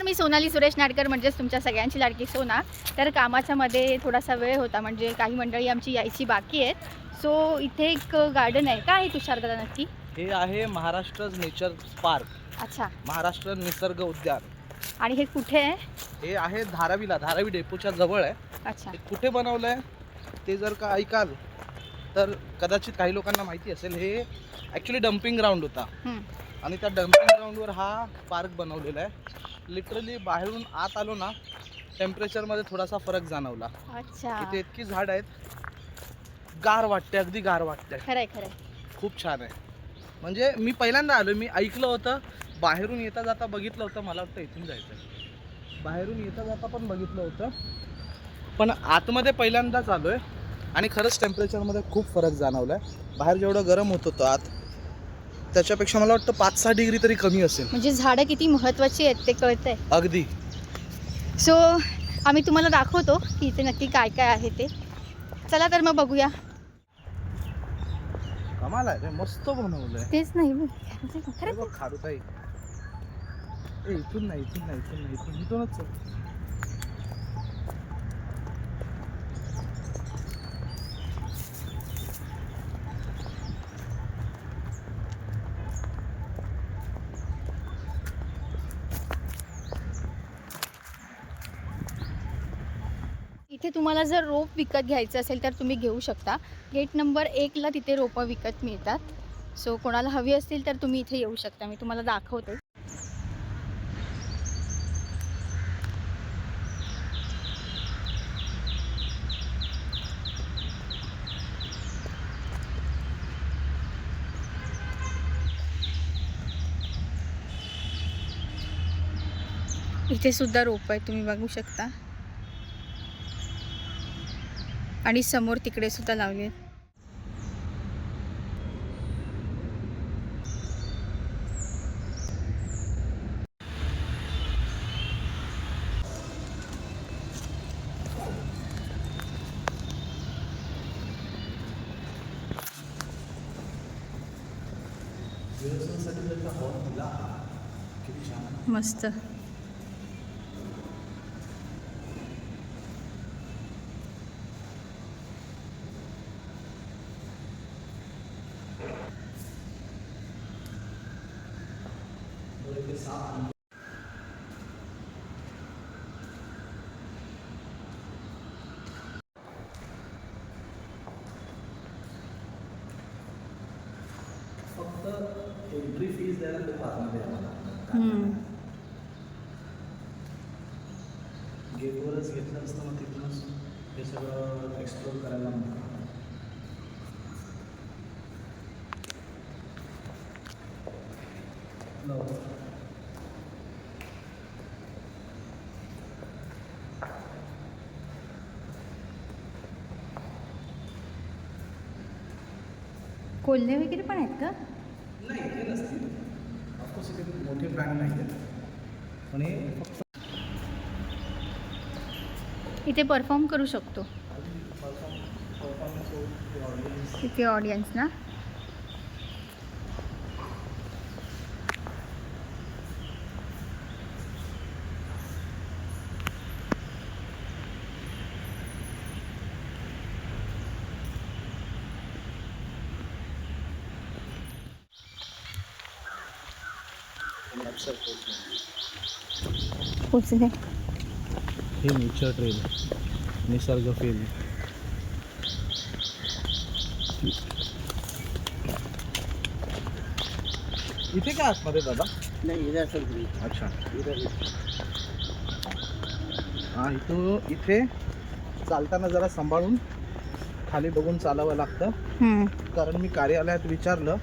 नमस्कार, मी सोनाली सुरेश नाडकर, म्हणजेच तुमच्या सगळ्यांची लाडकी सोना. तर कामाच्या मध्ये थोडासा वेळ होता, म्हणजे काही मंडळी आमची यायची बाकी आहेत. सो इथे एक गार्डन आहे. काय आहे तुषारदादा नक्की? हे आहे महाराष्ट्र नेचर पार्क, अच्छा. महाराष्ट्र निसर्ग उद्यान. आणि हे कुठे आहे? हे आहे धारावी डेपोच्या जवळ आहे. अच्छा. हे कुठे बनवलंय ते जर का ऐकाल तर कदाचित काही लोकांना माहिती असेल. हे ॲक्च्युली डम्पिंग ग्राउंड होता आणि त्या डम्पिंग ग्राउंडवर हा पार्क बनवलेला आहे. लिटरली बाहेरून आत आलो ना, टेम्परेचरमध्ये थोडासा फरक जाणवला. अच्छा. इथे इतकी झाड आहेत, गार वाटते, अगदी गार वाटते. खरंय खरंय. खूप छान आहे. म्हणजे मी पहिल्यांदा आलो, मी ऐकलं होतं, बाहेरून येता जाता बघितलं होतं. मला वाटतं इथून जायचं, बाहेरून येता जाता पण बघितलं होतं, पण आतमध्ये पहिल्यांदाच आलो आहे. आणि खरंच टेम्परेचरमध्ये खूप फरक जाणवला आहे. बाहेर जेवढं गरम होत होतं आत, त्याच्यापेक्षा मला वाटतं 5-6 डिग्री तरी कमी असेल. म्हणजे झाडं किती महत्त्वाची आहेत ते कळतंय. अगदी. सो आम्ही तुम्हाला दाखवतो की इथे नक्की काय काय आहे ते. चला तर मग बघूया. कमाल आहे रे, मस्त बनवलंय. तेच नाही खरं खारुताई. इथून नाही, इथूनच. इथे तुम्हाला जर रोप विकत घ्यायचं असेल तर तुम्ही घेऊ शकता. गेट नंबर 1ला तिथे रोपं विकत मिळतात. सो कोणाला हवी असतील तर तुम्ही इथे येऊ शकता. मी तुम्हाला दाखवते. इथे सुद्धा रोप आहे, तुम्ही बघू शकता. आणि समोर तिकडे सुद्धा लावले. मस्त. फक्त एंट्री फीज द्यायला ते पार्कमध्ये आम्हाला गेटवरच घेतलं असतं, मग तिथूनच हे सगळं एक्सप्लोर करायला मिळतं. कोल्हे वगैरे पण आहेत का? नाही, हे नसतील. ऑफकोर्स इथे मोठे प्राणी नाही आहेत, पण हे फक्त इथे परफॉर्म करू शकतो. इथे ऑडियन्स ना. पोचले. हे नेचर ट्रेल, निसर्ग फेल. इथे काय आतमध्ये दादा? नाही, असेल. अच्छा. हा, इथे चालताना जरा सांभाळून खाली बघून चालावं लागतं. कारण मी कार्यालयात विचारलं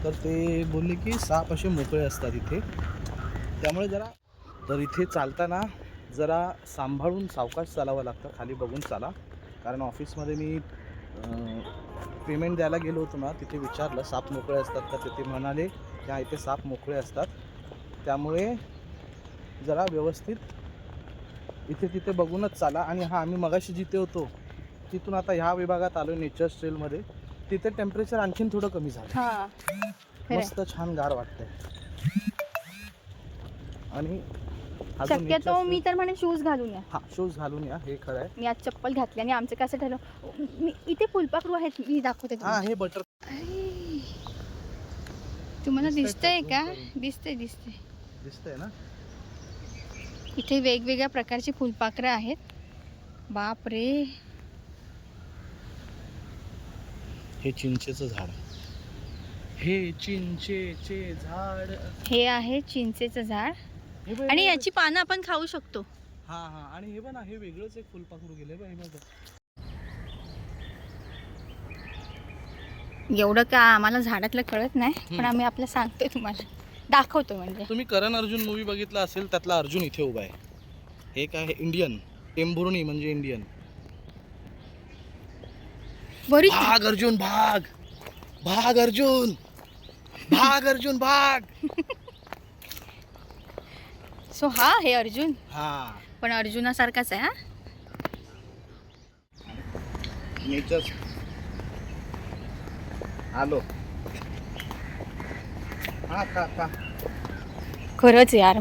तर ते बोलले की साप असे मोकळे असतात इथे, त्यामुळे जरा. तर इथे चालताना जरा सांभाळून सावकाश चालावं लागतं, खाली बघून चाला. कारण ऑफिसमध्ये मी पेमेंट द्यायला गेलो होतो ना, तिथे विचारलं साप मोकळे असतात का, तिथे म्हणाले की इथे साप मोकळे असतात, त्यामुळे जरा व्यवस्थित इथे तिथे बघूनच चाला. आणि हां, आम्ही मगाशी जिथे होतो तिथून आता ह्या विभागात आलो नेचर ट्रेलमध्ये, तिथे टेम्परेचर आणखीन थोडं कमी झालं. मस्त छान गार वाटतंय. आणि हा जो शक्यतो nature मी तर म्हणे शूज घालून या. हा शूज घालून या, हे खरं आहे. मी आज चप्पल घातली आणि आमचं कसं ठरलं, मी इथे फुलपाखरू आहेत, मी दाखवते हा तुम्हाला. हे बटर अरे, तुम्हाला दिसतंय का? दिसतंय दिसतंय ना. इथे वेगवेगळ्या प्रकारची फुलपाखरं आहेत. बाप रे, हे चिंचेचं झाड, हे चिंचेचे झाड. हे आहे चिंचेचं झाड हे बघ, आणि हे याची पानं आपण खाऊ शकतो. बघ. हा हा, आणि हे बघ ना, हे वेगळंच एक फुलपाखरू गेले बघ, हे बघ. एवढं का आम्हाला झाडातलं कळत नाही, पण आम्ही आपलं सांगतोय तुम्हाला, दाखवतो म्हणजे. तुम्ही करण अर्जुन मूवी बघितला असेल, त्यातला अर्जुन इथे उभा आहे. हे काय आहे? इंडियन टेंभुर्णी म्हणजे इंडियन. बरी भाग अर्जुन भाग, भाग अर्जुन, भाग अर्जुन भाग. सो हा हे अर्जुन, हा पण अर्जुनासारखाच आहे. हा नेचर आलो. हा का का खरंच यार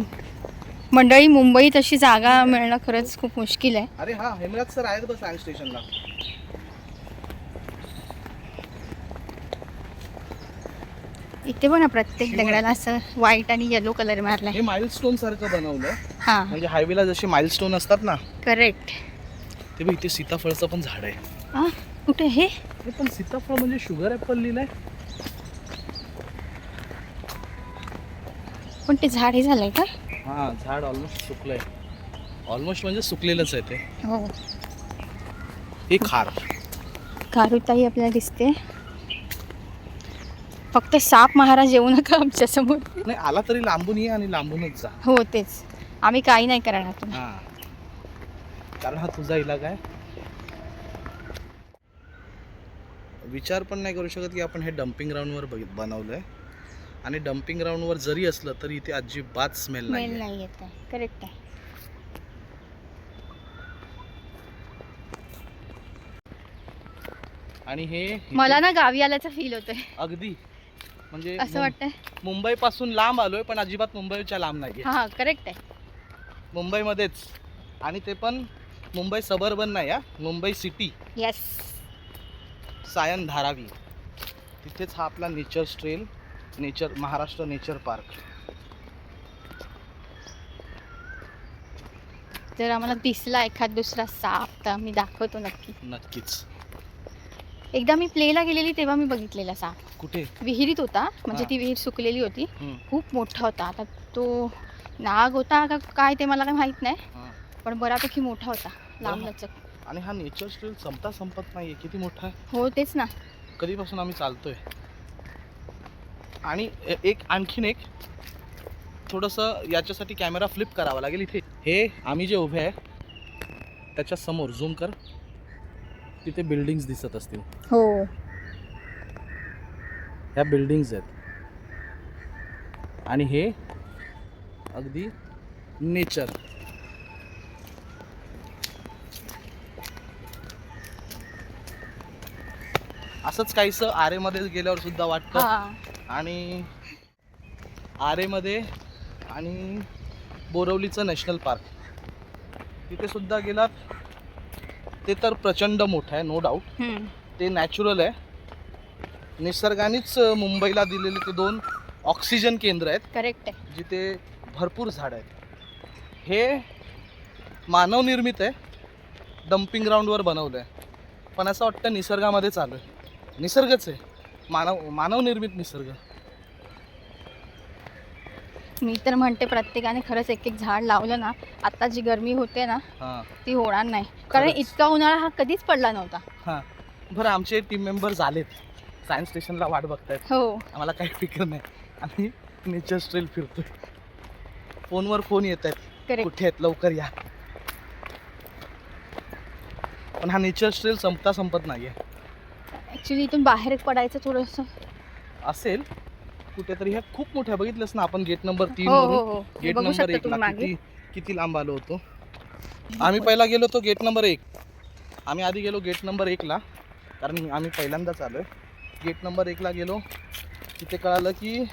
मंडळी, मुंबईत अशी जागा मिळणं खरंच खूप मुश्किल आहे. अरे हा, हेमराज सर आहेत बघ सायन्स स्टेशनला. इथे पण प्रत्येक दगडाला असं व्हाईट आणि येलो कलर मारलाय. हे माइलस्टोन सारखं बनवलं, हा म्हणजे हायवेला जसे माइलस्टोन असतात ना, करेक्ट. ते बघ इथे सीताफळचं पण झाड आहे. हा कुठे हे? हे पण सीताफळ म्हणजे शुगर ॲपल लिहिलंय. पण ते झाड हे झालंय का? हा झाड ऑलमोस्ट सुकलंय, ऑलमोस्ट म्हणजे सुकलेलंच आहे ते. हो, हे खार. कारुताई आपल्याला दिसते. फक्त साप महाराज येऊ नका आमच्या समोर. नाही आला तरी लांबून ये आणि लांबूनच जा. हो तेच, आम्ही काही नाही करणार तुम्ही. हा, कारण हा तुझा इलाका आहे. विचार पण नाही करू शकत की आपण हे डम्पिंग ग्राउंडवर बनवलंय, आणि डम्पिंग ग्राउंडवर जरी असलं तरी इथे अजिबात स्मेल स्मेल नाही. नाही येत आहे. करेक्ट आहे. आणि हे मला ना गावी आल्याचा फील होतोय, अगदी म्हणजे असं वाटतंय. मुंबई पासून लांब आलोय, पण अजिबात मुंबईच्या लांब नाहीये. हा करेक्ट आहे. मुंबईमध्येच, आणि ते पण मुंबई सबर्बन नाही, हा मुंबई सिटी, येस. सायन धारावी. तिथेच हा आपला nature trail, nature Maharashtra nature park. जर आम्हाला दिसला एखाद दुसरा साप तर आम्ही दाखवतो नक्की. नक्कीच. एकदा मी प्लेला गेलेली तेव्हा मी बघितलेला साप. कुठे? विहिरीत होता, म्हणजे हा. ती विहीर सुकलेली होती. हम्म. खूप मोठा होता. आता तो नाग होता का काय ते मला काही माहीत नाही, हा. पण बऱ्यापैकी मोठा होता, लांब हा. लचक. आणि हा नेचर ट्रेल संपत नाहीये. किती मोठा आहे. हो तेच ना. कधीपासून आम्ही चालतोय. आणि आणखीन एक थोडंसं याच्यासाठी कॅमेरा फ्लिप करावा लागेल. इथे हे आम्ही जे उभे आहे त्याच्या समोर झूम कर, तिथे बिल्डिंग्स दिसत असतील. हो, ह्या बिल्डिंग्स आहेत, आणि हे अगदी नेचर. असंच काहीसं आरेमध्ये गेल्यावर सुद्धा वाटतं. हा. आणि आरेमध्ये आणि बोरवलीचं नॅशनल पार्क, तिथे सुद्धा गेलात, ते तर प्रचंड मोठं आहे, नो डाऊट. ते नॅचरल आहे, निसर्गानेच मुंबईला दिलेले ते 2 ऑक्सिजन केंद्र आहेत. करेक्ट आहे. जिथे भरपूर झाडं आहेत. हे मानवनिर्मित आहे, डम्पिंग ग्राउंडवर बनवलं आहे, पण असं वाटतं निसर्गामध्ये चालू आहे. निसर्गच आहे, मानवनिर्मित निसर्ग. मी तर म्हणते प्रत्येकाने खरंच एक एक झाड लावलं ना, आता जी गरमी होते ना हां ती होणार नाही. कारण खरंच. इतका उन्हाळा हा कधीच पडला नव्हता. हां, बरं आमचे टीम मेंबर्स आलेत, सायन्स स्टेशनला वाट बघतायत. हो, आम्हाला काही फिकर नाही, आम्ही नेचर ट्रेल फिरतोय. फोनवर फोन येत आहेत, करेक्ट. कुठे आहेत, लवकर या. पण हा नेचर ट्रेल संपत नाहीये. ॲक्च्युली इथून बाहेर पडायचं थोडंसं असेल कुठेतरी. ह्या खूप मोठ्या बघितलंस ना आपण, गेट नंबर 3 हो हो वरून हो, गेट बघू नंबर शकता 1 ला तुम्ही मागे. किती लांब आलो होतो. आम्ही पहिला गेलो होतो गेट नंबर 1. आम्ही आधी गेलो गेट नंबर 1 ला, कारण आम्ही पहिल्यांदाच आलोय. गेट नंबर 1 ला गेलो, तिथे कळालं की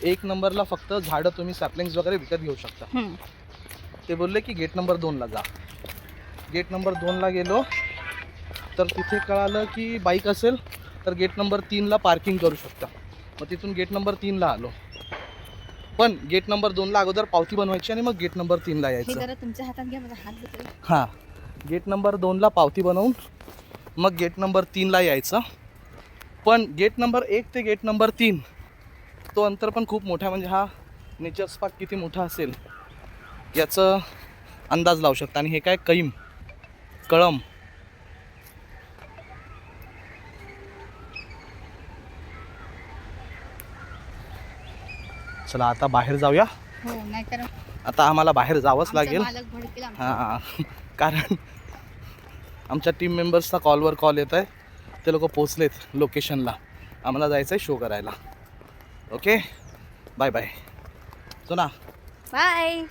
1 नंबरला फक्त झाडं तुम्ही सॅपलिंग्स वगैरे विकत घेऊ शकता. ते बोलले की गेट नंबर 2ला जा. गेट नंबर 2ला गेलो तर तिथे कळालं की बाईक असेल तर गेट नंबर 3ला पार्किंग करू शकता. मग तिथून गेट नंबर 3ला आलो. पण गेट नंबर 2ला अगोदर पावती बनवायची आणि मग गेट नंबर 3ला हे यायचं. जरा तुमच्या हातात घ्या, माझा हात बसला. हां, गेट नंबर 2ला पावती बनवून मग गेट नंबर 3ला यायचं. पण गेट नंबर 1 ते गेट नंबर 3 तो अंतर पण खूप मोठा आहे. म्हणजे हा नेचर स्पॉट किती मोठा असेल याचं अंदाज लावू शकता. आणि हे काय कळम. चला आता बाहेर जाऊया. हो, नाहीतर आता आम्हाला बाहेर जावंच आमचा लागेल. मालक भडकेल आमचा. हां, कारण आमच्या टीम मेंबर्सचा कॉलवर कॉल येत आहे. ते लोक पोचलेत लोकेशनला. आम्हाला जायचं आहे शो करायला. Okay, bye bye. तो ना बाय.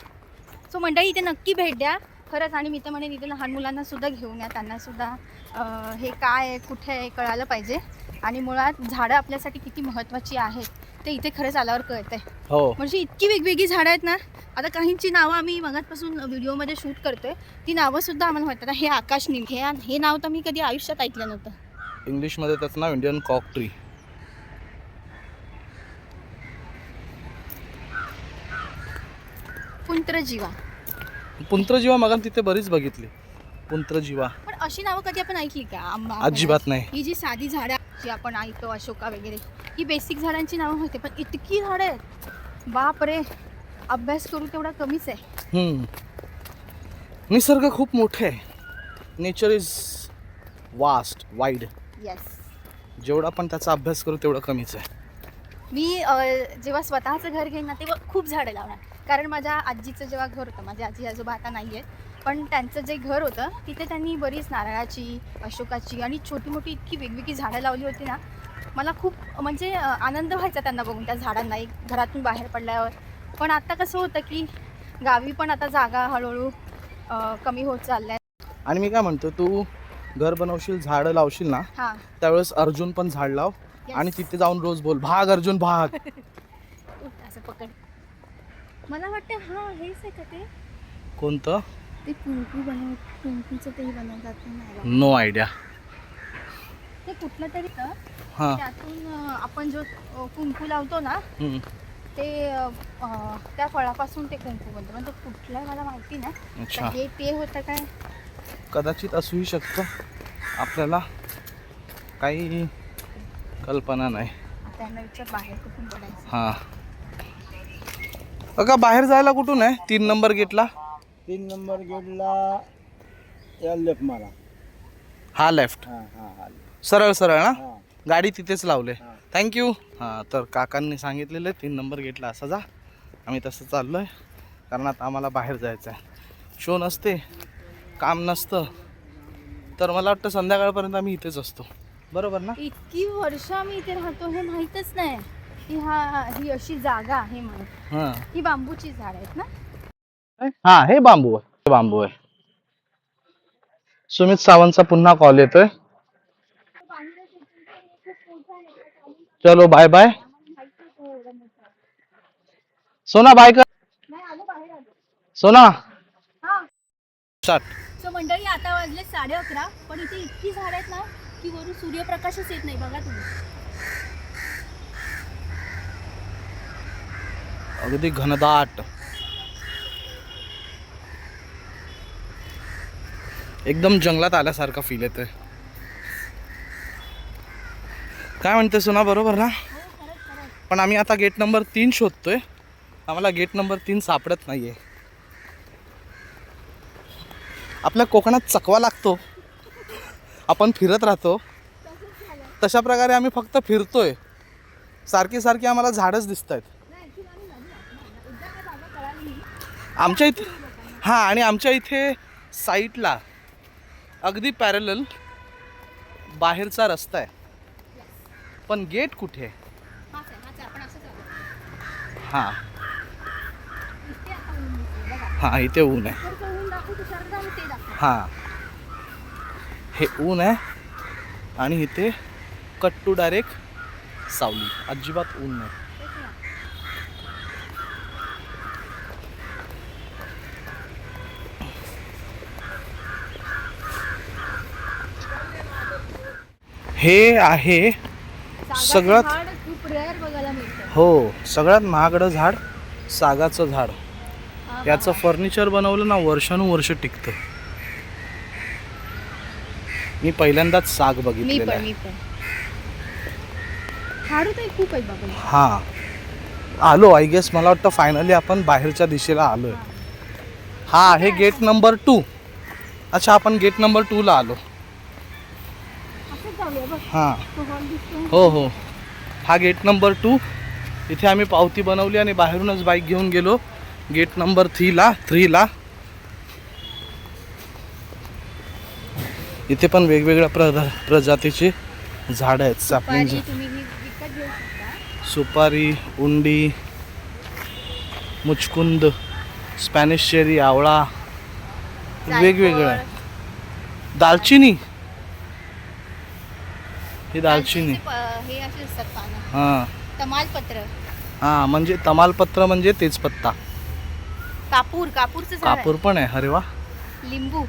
सो मंडळी इथे नक्की भेट द्या खरंच. आणि मी तर म्हणेन इथे लहान मुलांना सुद्धा घेऊन या. त्यांना सुद्धा हे काय आहे, कुठे आहे कळायला पाहिजे. आणि मुळात झाडं आपल्यासाठी किती महत्त्वाची आहेत ते इथे खरंच आल्यावर कळत आहे. हो, म्हणजे इतकी वेगवेगळी झाडं आहेत ना. आता काहींची नावं आम्ही मगाचपासून व्हिडिओमध्ये शूट करतोय, ती नावंसुद्धा आम्हाला माहिती. हे आकाशनीम हे नाव तर मी कधी आयुष्यात ऐकलं नव्हतं. इंग्लिशमध्ये त्याचं नाव इंडियन कॉक ट्री. पुंत्रजीवा मग तिथे बरीच बघितली. पुंत्रजीवा पण अशी नावं कधी आपण ऐकली का? आंबा, अजिबात नाही. ही जी साधी झाडं जी आपण ऐकतो, अशोका वगैरे, ही बेसिक झाडांची नावं माहिती. पण इतकी झाडं आहेत, बाप रे, अभ्यास करू तेवढा कमीच आहे. निसर्ग खूप मोठे आहे. Nature is vast, wide. Yes. जेवढा पण त्याचा अभ्यास करू तेवढं कमीच आहे. मी जेव्हा स्वतःचं घर घेईन ना तेव्हा खूप झाडं लावणार. कारण माझ्या आजीचं जेव्हा घर होतं, माझे आजी आजोबा आता नाही आहेत, पण त्यांचं जे घर होतं तिथे त्यांनी बरीच नारळाची, अशोकाची आणि छोटी मोठी इतकी वेगवेगळी झाडं लावली होती ना. मला खूप म्हणजे आनंद व्हायचा त्यांना बघून, त्या झाडांना एक घरातून बाहेर पडल्यावर. पण आता कसं होतं की गावी पण आता जागा हळूहळू कमी होत चालल्या. आणि मी काय म्हणतो, तू घर बनवशील, झाडं लावशील ना, हां, त्यावेळेस अर्जुन पण झाड लाव. आणि तिथे जाऊन रोज बोल, भाग अर्जुन भाग. असं पकड. मला वाटतं हां हेच आहे का ते? कोणतं? ते कुंकूचं तेही बनवतात. No idea. ते कुठलं तरी तर हां, त्यातून आपण जो कुंकू लावतो ना ते त्या फळापासून ते कुंकू बनतं. पण तो कुठला मला माहिती नाही. अच्छा. तर ते होतं काय? कदाचित असूही शकतं, आपल्याला काही कल्पना नाही. त्यांना विचार बाहेर कुठून पडायचं. हां, का बाहेर जायला कुठून आहे? 3 नंबर गेटला. 3 नंबर गेटला या लेफ्ट मारा. हा लेफ्ट. हां हां हां सरळ सरळ ना. हां गाडी तिथेच लावले. हां. थँक्यू. हां, तर काकांनी सांगितलेलं 3 नंबर गेटला असं जा. आम्ही तसं चाललो आहे, कारण आता आम्हाला बाहेर जायचं आहे. शो नसते, काम नसतं, तर मला वाटतं संध्याकाळपर्यंत आम्ही इथेच असतो. बरोबर ना? इतकी वर्ष आम्ही इथे राहतो हे माहीतच नाही की ही अशी जागा आहे म्हणून. हां ही बांबूची झाड आहेत ना. हां, हे बांबू आहे. हे बांबू आहे. सुमित सावंतचा पुन्हा कॉल येतोय. चलो बाय बाय. सोना बाय कर. सोना हां. स्टार्ट. सो मंडळी आता वाजले 11:30. पण इथे इतकी झाड आहेत ना की वरून सूर्यप्रकाशच येत नाही. बघा तुम्ही. अगदी घनदाट, एकदम जंगलात आल्यासारखा फील येतोय. काय म्हणते सोना, बरोबर ना? पण आम्ही आता गेट नंबर 3 शोधतोय. आम्हाला गेट नंबर 3 सापडत नाहीये. आपल्या कोकणात चकवा लागतो, आपण फिरत राहतो, तशा प्रकारे आम्ही फक्त फिरतोय. सारखी सारखी आम्हाला झाडच दिसत आहेत आमच्या इथे. हां, आणि आमच्या इथे साईडला अगदी पॅरलल बाहेरचा रस्ता आहे. पण गेट कुठे आहे? हां हां, इथे ऊन आहे. हां, हे ऊन आहे आणि इथे कट टू डायरेक्ट सावली. अजिबात ऊन नाही. हे आहे सागाचं सगळ्यात झाड खूप रेअर बघायला मिळतं. हो सगळ्यात महागडं झाड सागाचं झाड. हा, याचं फर्निचर बनवलं ना वर्षानुवर्ष टिकतं. मी पहिल्यांदाच साग मी बघितलेलं पण आहे. मी पण झाडू तर खूप आहे बाबा. हां आलो आय गेस. मला वाटतं फायनली आपण बाहेरच्या दिशेला आलोय. हा आहे गेट नंबर 2. अच्छा आपण गेट नंबर 2 ला आलो. असंच जाऊया बघ. हां तो हॉल दिसतोय. हो हो हा गेट नंबर 2. इथे आम्ही पावती बनवली आणि बाहेरूनच बाईक घेऊन गेलो गेट नंबर 3 ला. इथे पण वेगवेगळ्या प्रजातीची झाडं आहेत. सॅपलिंग सुपारी तुम्ही विकत घेऊ शकता. सुपारी, उंडी, मुचकुंद, स्पॅनिश चेरी, आवळा वेगवेगळं आहे. दालचिनी ही दालचिनी. हे असे असतात पानं. हां तमालपत्र. हां म्हणजे तमालपत्र म्हणजे तेजपत्ता. कापूरचं झाड आहे. कापूर पण आहे. अरे वा. लिंबू.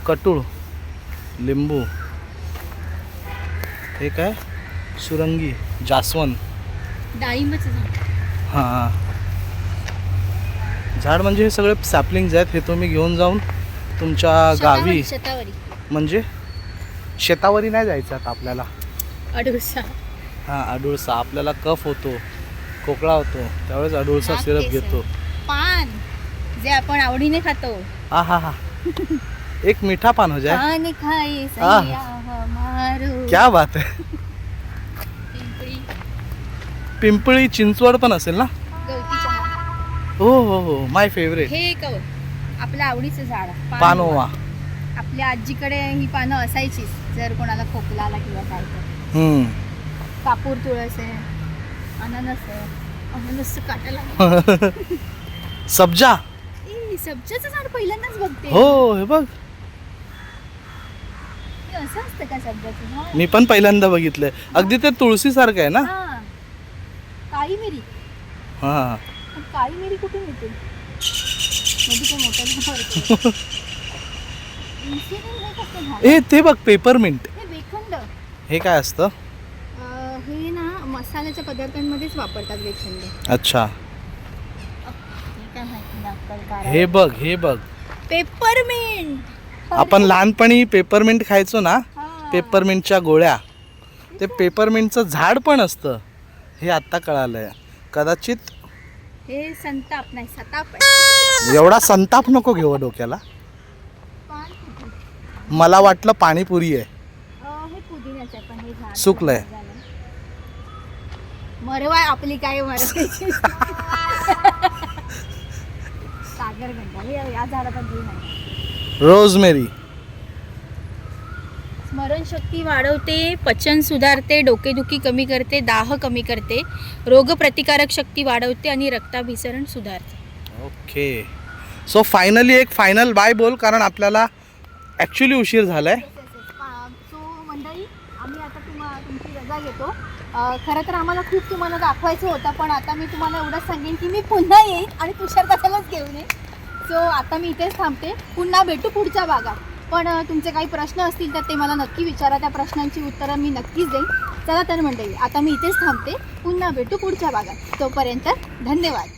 कटूळ, लिंबू. हे काय सुरंगी, जास्वंद. डाळिंबाचं झाड. हां झाड म्हणजे हे सगळे सॅपलिंग्स आहेत. हे तुम्ही घेऊन जाऊन तुमच्या गावी शतावरी. म्हणजे शेतावरी नाही जायचं आता आपल्याला. अडुळसा. हां अडुळसा. आपल्याला कफ होतो, खोकला होतो त्यावेळेस अडुळसा नाक सिरप केस. घेतो. पान जे आपण आवडीने खातो. हा एक मीठा पान हो जाए. पान खाई आह. सैया हमारो. क्या बात आहे. पिंपळी. पिंपळी चिंचवड पण असेल ना. गवती चहा. हो माय फेवरेट. हे एक आपल्या आवडीचं झाड. पानोवा. आपल्या आजीकडे ही पानं असायचीच जर कोणाला खोकला आला किंवा काय तर. हम्म. कापूर तुळस आहे. अननस काटायला. सब्जा. सब्जाचं झाड पहिल्यांदाच बघते. हो हे बघ हे असं असतं का सब्जाचं झाड? मी पण पहिल्यांदा बघितलंय. अगदी ते तुळशी सारखं आहे ना. हा. काळी मिरी. हा पण काळी मिरी कुठे मिळते? मध्ये काय मोठं झाड. इन्सुलिन हे कसं झाड? ए ते बघ पेपरमिंट. हे वेखंड. हे काय असतं. हे ना मसाल्याच्या पदार्थांमध्येच वापरतात वेखंड. अच्छा हे काय माहिती नाही आपल्याला काय. हे बघ हे बघ. पेपरमिंट. आपण लहानपणी पेपरमिंट खायचो ना. हा. पेपरमिंटच्या गोळ्या. ते पेपरमिंटचं झाड पण असतं हे आत्ता कळालंय. कदाचित हे संताप नाही सताप आहे. एवढा संताप नको घेऊ डोक्याला. पान कुठे? मला वाटलं पाणीपुरी आहे. हे पुदिन्याचं आहे पण हे झाड सुकलंय. झालं. मरवा आपली काय मरवायची. सागरगंधा. हे या झाडाचा गुण आहे. रोजमेरी. स्मरणशक्ती वाढवते, पचन सुधारते, डोकेदुखी कमी करते, दाह कमी करते, रोगप्रतिकारक शक्ती वाढवते आणि रक्ताभिसरण सुधारते. ओके सो फायनली एक फायनल बाय बोल कारण आपल्याला ॲक्च्युली उशीर झालाय. सो मंडळी आम्ही आता तुमची रजा घेतो. खरं तर आम्हाला खूप तुम्हाला दाखवायचं होतं पण आता मी तुम्हाला एवढंच सांगेन की मी पुन्हा येईन आणि तुषार दादालाच घेऊन येईन. सो आता मी इथेच थांबते. पुन्हा भेटू पुढच्या भागात. पण तुमचे काही प्रश्न असतील तर ते मला नक्की विचारा. त्या प्रश्नांची उत्तरं मी नक्कीच देईन. चला तर मंडळी आता मी इथेच थांबते. पुन्हा भेटू पुढच्या भागात. तोपर्यंत धन्यवाद.